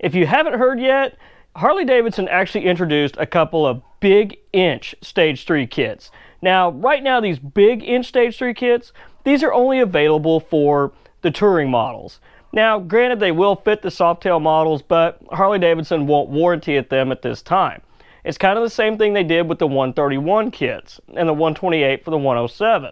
If you haven't heard yet, Harley-Davidson actually introduced a couple of big inch Stage 3 kits. Now, right now, these big inch Stage 3 kits, these are only available for the touring models. Now, granted, they will fit the Softail models, but Harley-Davidson won't warranty them at this time. It's kind of the same thing they did with the 131 kits and the 128 for the 107.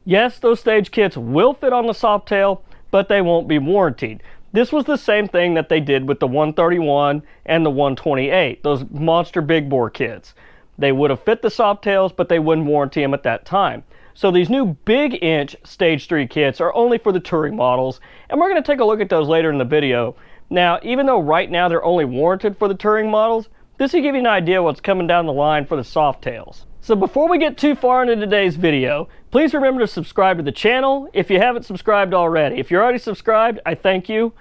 Yes, those stage kits will fit on the Softail, but they won't be warrantied. This was the same thing that they did with the 131 and the 128, those monster big bore kits. They would have fit the Softails, but they wouldn't warranty them at that time. So these new big inch Stage 3 kits are only for the touring models, and we're going to take a look at those later in the video. Now, even though right now they're only warranted for the touring models, this will give you an idea what's coming down the line for the Softails. So before we get too far into today's video, please remember to subscribe to the channel if you haven't subscribed already. If you're already subscribed, I thank you.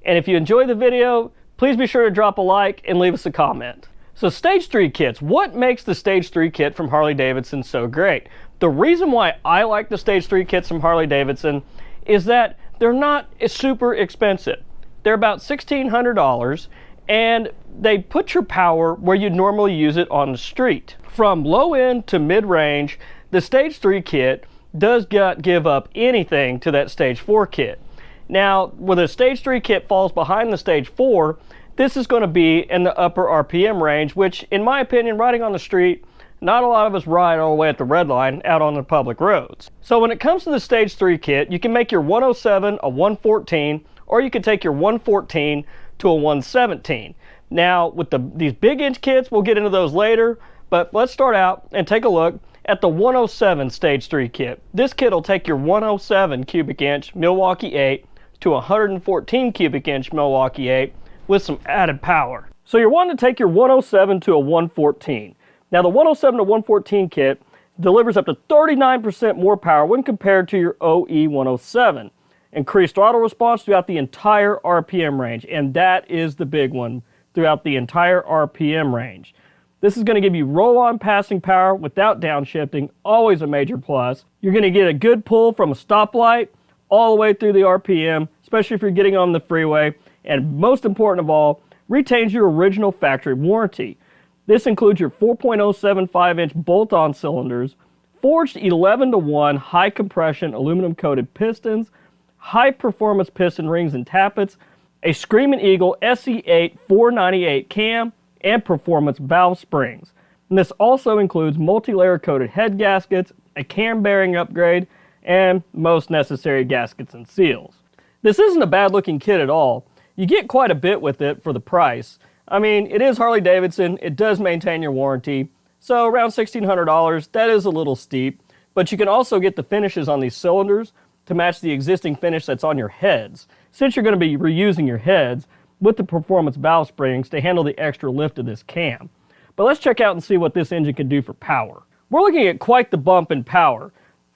And if you enjoy the video, please be sure to drop a like and leave us a comment. So Stage 3 kits, what makes the Stage 3 kit from Harley-Davidson so great? The reason why I like the Stage 3 kits from Harley-Davidson is that they're not super expensive. They're about $1,600, and they put your power where you'd normally use it on the street. From low end to mid range, the Stage 3 kit does not give up anything to that Stage 4 kit. Now, when the Stage 3 kit falls behind the Stage 4, this is going to be in the upper RPM range, which, in my opinion, riding on the street, not a lot of us ride all the way at the red line out on the public roads. So when it comes to the Stage 3 kit, you can make your 107 a 114, or you can take your 114 to a 117. Now, with these big inch kits, we'll get into those later, but let's start out and take a look at the 107 Stage 3 kit. This kit will take your 107 cubic inch Milwaukee 8 to 114 cubic inch Milwaukee 8 with some added power. So you're wanting to take your 107 to a 114. Now the 107 to 114 kit delivers up to 39% more power when compared to your OE 107. Increased throttle response throughout the entire RPM range, and that is the big one, throughout the entire RPM range. This is going to give you roll-on passing power without downshifting, always a major plus. You're going to get a good pull from a stoplight all the way through the RPM, especially if you're getting on the freeway, and most important of all, retains your original factory warranty. This includes your 4.075-inch bolt-on cylinders, forged 11-to-1 high-compression aluminum-coated pistons, high-performance piston rings and tappets, a Screamin Eagle SE8 498 cam, and performance valve springs. And this also includes multi-layer coated head gaskets, a cam bearing upgrade, and most necessary gaskets and seals. This isn't a bad-looking kit at all. You get quite a bit with it for the price. I mean, it is Harley-Davidson, it does maintain your warranty, so around $1,600, that is a little steep, but you can also get the finishes on these cylinders to match the existing finish that's on your heads, since you're going to be reusing your heads with the performance valve springs to handle the extra lift of this cam. But let's check out and see what this engine can do for power. We're looking at quite the bump in power.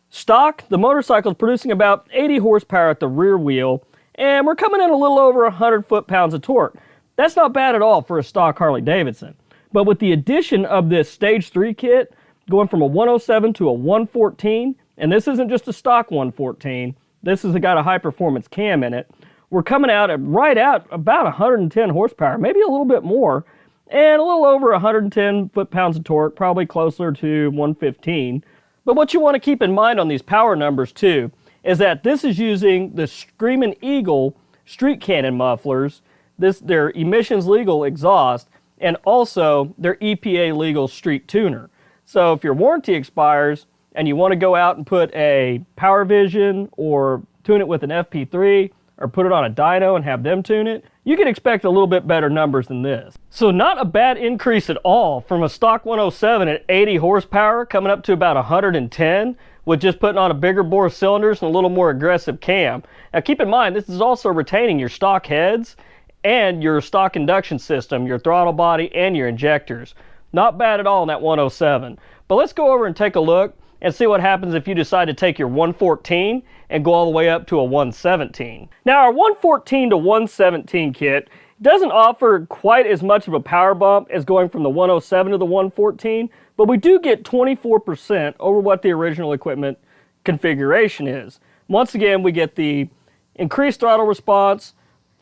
Stock, the motorcycle is producing about 80 horsepower at the rear wheel, and we're coming in a little over 100 foot-pounds of torque. That's not bad at all for a stock Harley-Davidson. But with the addition of this Stage 3 kit, going from a 107 to a 114, and this isn't just a stock 114, this has got a high-performance cam in it, we're coming out at right at about 110 horsepower, maybe a little bit more, and a little over 110 foot-pounds of torque, probably closer to 115. But what you want to keep in mind on these power numbers too, is that this is using the Screamin Eagle street cannon mufflers, their emissions legal exhaust, and also their EPA legal street tuner. So if your warranty expires and you want to go out and put a Power Vision or tune it with an FP3 or put it on a dyno and have them tune it, you can expect a little bit better numbers than this. So not a bad increase at all from a stock 107 at 80 horsepower coming up to about 110 with just putting on a bigger bore cylinders and a little more aggressive cam. Now keep in mind, this is also retaining your stock heads and your stock induction system, your throttle body, and your injectors. Not bad at all in that 107. But let's go over and take a look and see what happens if you decide to take your 114 and go all the way up to a 117. Now our 114 to 117 kit doesn't offer quite as much of a power bump as going from the 107 to the 114, but we do get 24% over what the original equipment configuration is. Once again, we get the increased throttle response,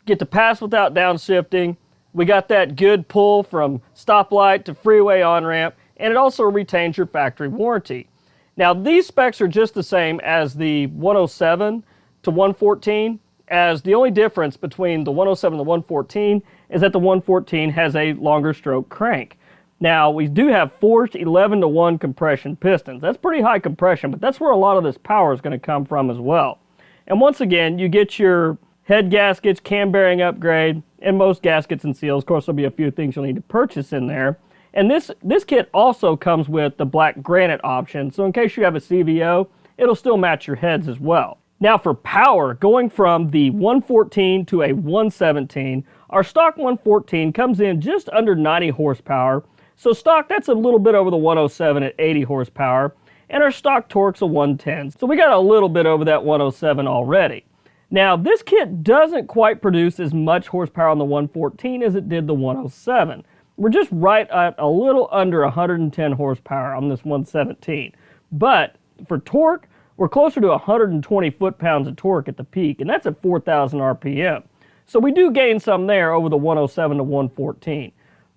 get to pass without downshifting. We got that good pull from stoplight to freeway on-ramp, and it also retains your factory warranty. Now, these specs are just the same as the 107 to 114, as the only difference between the 107 and the 114 is that the 114 has a longer stroke crank. Now, we do have forged 11-to-1 compression pistons. That's pretty high compression, but that's where a lot of this power is going to come from as well. And once again, you get your head gaskets, cam bearing upgrade, and most gaskets and seals. Of course, there'll be a few things you'll need to purchase in there. And this kit also comes with the black granite option, so in case you have a CVO, it'll still match your heads as well. Now for power, going from the 114 to a 117, our stock 114 comes in just under 90 horsepower. So stock, that's a little bit over the 107 at 80 horsepower, and our stock torque's a 110. So we got a little bit over that 107 already. Now this kit doesn't quite produce as much horsepower on the 114 as it did the 107. We're just right at a little under 110 horsepower on this 117. But for torque, we're closer to 120 foot-pounds of torque at the peak, and that's at 4,000 RPM. So we do gain some there over the 107 to 114.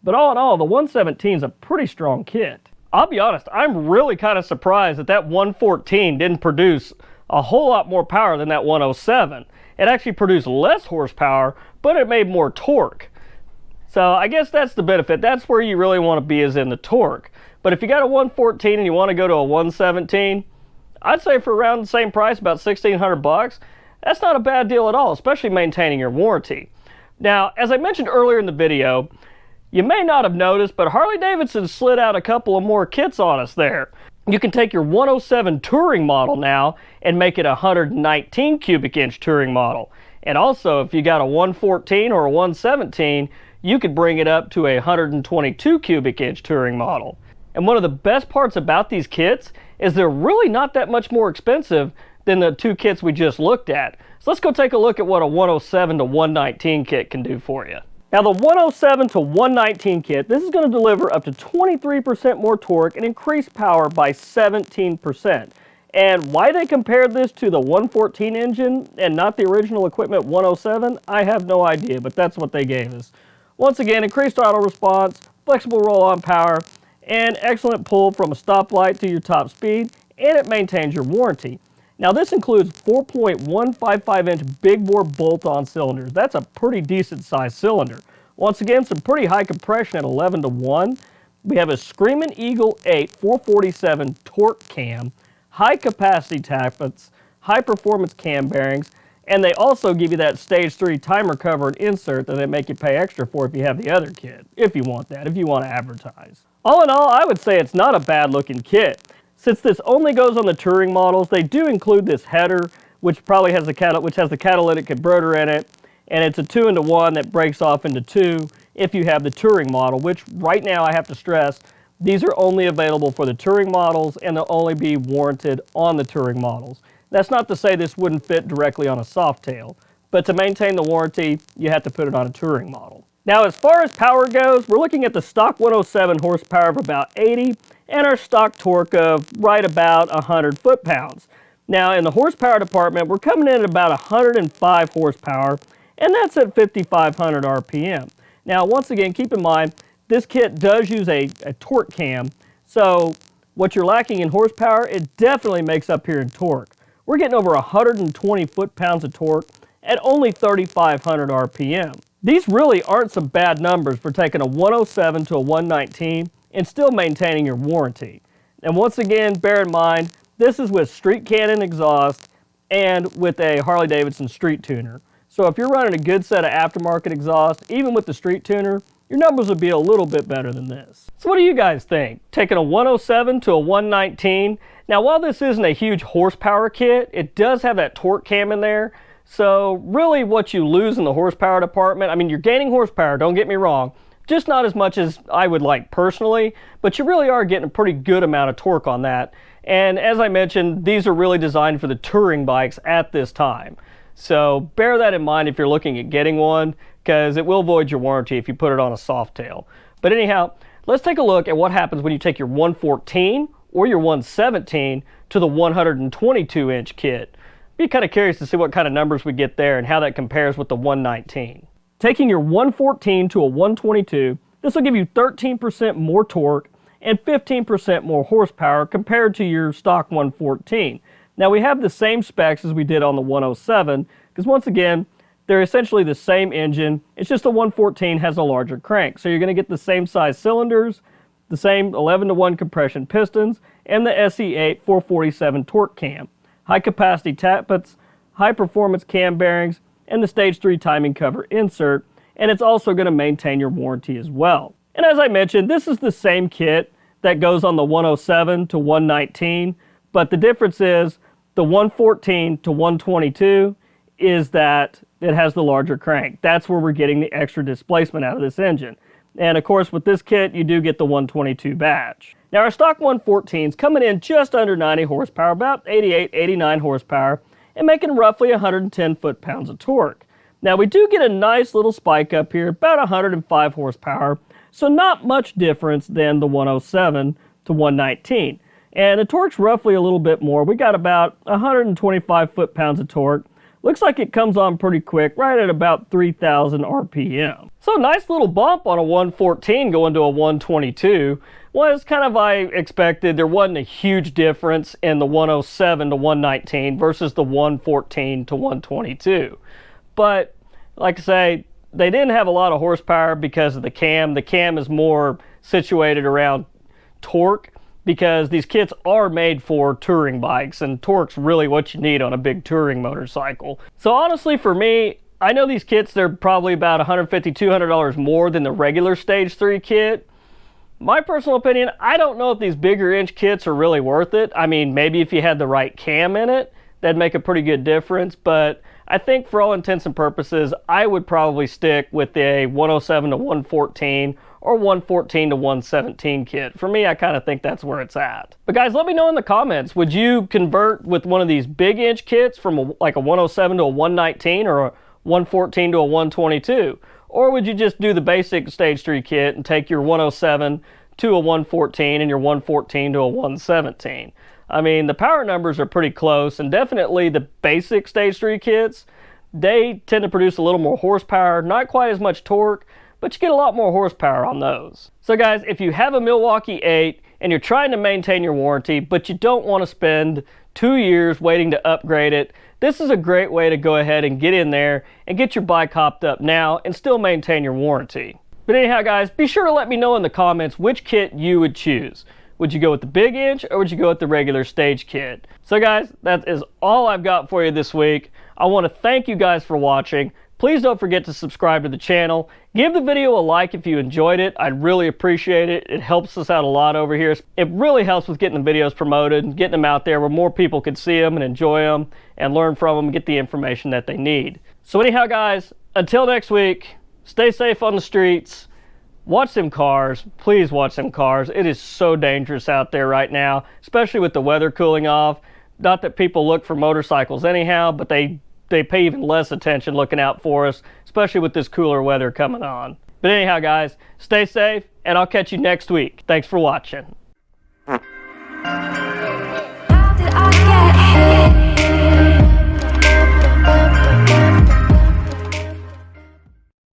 But all in all, the 117 is a pretty strong kit. I'll be honest, I'm really kind of surprised that that 114 didn't produce a whole lot more power than that 107. It actually produced less horsepower, but it made more torque. So I guess that's the benefit. That's where you really want to be, is in the torque. But if you got a 114 and you want to go to a 117, I'd say for around the same price, about $1,600, that's not a bad deal at all, especially maintaining your warranty. Now, as I mentioned earlier in the video, you may not have noticed, but Harley-Davidson slid out a couple of more kits on us there. You can take your 107 touring model now and make it a 119 cubic inch touring model. And also, if you got a 114 or a 117, you could bring it up to a 122 cubic inch touring model. And one of the best parts about these kits is they're really not that much more expensive than the two kits we just looked at. So let's go take a look at what a 107 to 119 kit can do for you. Now the 107 to 119 kit, this is going to deliver up to 23% more torque and increase power by 17%. And why they compared this to the 114 engine and not the original equipment 107, I have no idea, but that's what they gave us. Once again, increased throttle response, flexible roll-on power, and excellent pull from a stoplight to your top speed, and it maintains your warranty. Now this includes 4.155-inch big bore bolt-on cylinders. That's a pretty decent sized cylinder. Once again, some pretty high compression at 11-to-1. We have a Screamin Eagle 8 447 torque cam, high capacity tappets, high performance cam bearings, and they also give you that stage 3 timer cover and insert that they make you pay extra for if you have the other kit, if you want that, if you want to advertise. All in all, I would say it's not a bad looking kit. Since this only goes on the touring models, they do include this header, which probably has the catalytic converter in it, and it's a 2-into-1 that breaks off into 2 if you have the touring model, which right now I have to stress, these are only available for the touring models and they'll only be warranted on the touring models. That's not to say this wouldn't fit directly on a Softail, but to maintain the warranty, you have to put it on a touring model. Now as far as power goes, we're looking at the stock 107 horsepower of about 80 and our stock torque of right about 100 foot-pounds. Now in the horsepower department, we're coming in at about 105 horsepower, and that's at 5,500 RPM. Now once again, keep in mind, this kit does use a torque cam, so what you're lacking in horsepower, it definitely makes up here in torque. We're getting over 120 foot-pounds of torque at only 3,500 RPM. These really aren't some bad numbers for taking a 107 to a 119 and still maintaining your warranty. And once again, bear in mind, this is with Street Cannon exhaust and with a Harley-Davidson street tuner. So if you're running a good set of aftermarket exhaust, even with the street tuner, your numbers would be a little bit better than this. So what do you guys think? Taking a 107 to a 119? Now while this isn't a huge horsepower kit, it does have that torque cam in there. So really what you lose in the horsepower department, I mean you're gaining horsepower, don't get me wrong, just not as much as I would like personally, but you really are getting a pretty good amount of torque on that. And as I mentioned, these are really designed for the touring bikes at this time. So bear that in mind if you're looking at getting one, because it will void your warranty if you put it on a Softail. But anyhow, let's take a look at what happens when you take your 114 or your 117 to the 122-inch kit. Be kind of curious to see what kind of numbers we get there and how that compares with the 119. Taking your 114 to a 122, this will give you 13% more torque and 15% more horsepower compared to your stock 114. Now we have the same specs as we did on the 107, because once again, they're essentially the same engine. It's just the 114 has a larger crank. So you're going to get the same size cylinders, the same 11-to-1 compression pistons, and the SE8 447 torque cam, high capacity tappets, high performance cam bearings, and the stage 3 timing cover insert, and it's also going to maintain your warranty as well. And as I mentioned, this is the same kit that goes on the 107 to 119, but the difference is the 114 to 122 is that it has the larger crank. That's where we're getting the extra displacement out of this engine. And of course, with this kit, you do get the 122 badge. Now our stock 114 is coming in just under 90 horsepower, about 88, 89 horsepower, and making roughly 110 foot-pounds of torque. Now we do get a nice little spike up here, about 105 horsepower, so not much difference than the 107 to 119. And the torque's roughly a little bit more. We got about 125 foot-pounds of torque. Looks like it comes on pretty quick, right at about 3,000 RPM. So nice little bump on a 114 going to a 122. Was kind of I expected. There wasn't a huge difference in the 107 to 119 versus the 114 to 122. But like I say, they didn't have a lot of horsepower because of the cam. The cam is more situated around torque, because these kits are made for touring bikes, and torque's really what you need on a big touring motorcycle. So honestly, for me, I know these kits, they're probably about $150, $200 more than the regular Stage 3 kit. My personal opinion, I don't know if these bigger inch kits are really worth it. I mean, maybe if you had the right cam in it, that'd make a pretty good difference, but I think for all intents and purposes, I would probably stick with a 107 to 114 or 114 to 117 kit. For me, I kind of think that's where it's at. But guys, let me know in the comments, would you convert with one of these big inch kits from like a 107 to a 119 or a 114 to a 122? Or would you just do the basic Stage 3 kit and take your 107 to a 114 and your 114 to a 117? I mean, the power numbers are pretty close, and definitely the basic Stage 3 kits, they tend to produce a little more horsepower, not quite as much torque, but you get a lot more horsepower on those. So guys, if you have a Milwaukee 8 and you're trying to maintain your warranty, but you don't want to spend 2 years waiting to upgrade it, this is a great way to go ahead and get in there and get your bike hopped up now and still maintain your warranty. But anyhow guys, be sure to let me know in the comments which kit you would choose. Would you go with the big inch or would you go with the regular stage kit? So guys, that is all I've got for you this week. I want to thank you guys for watching. Please don't forget to subscribe to the channel. Give the video a like if you enjoyed it. I'd really appreciate it. It helps us out a lot over here. It really helps with getting the videos promoted and getting them out there where more people can see them and enjoy them and learn from them and get the information that they need. So anyhow guys, until next week, stay safe on the streets. Watch them cars. Please watch them cars. It is so dangerous out there right now, especially with the weather cooling off. Not that people look for motorcycles anyhow, but they pay even less attention looking out for us, especially with this cooler weather coming on. But anyhow guys, stay safe and I'll catch you next week. Thanks for watching.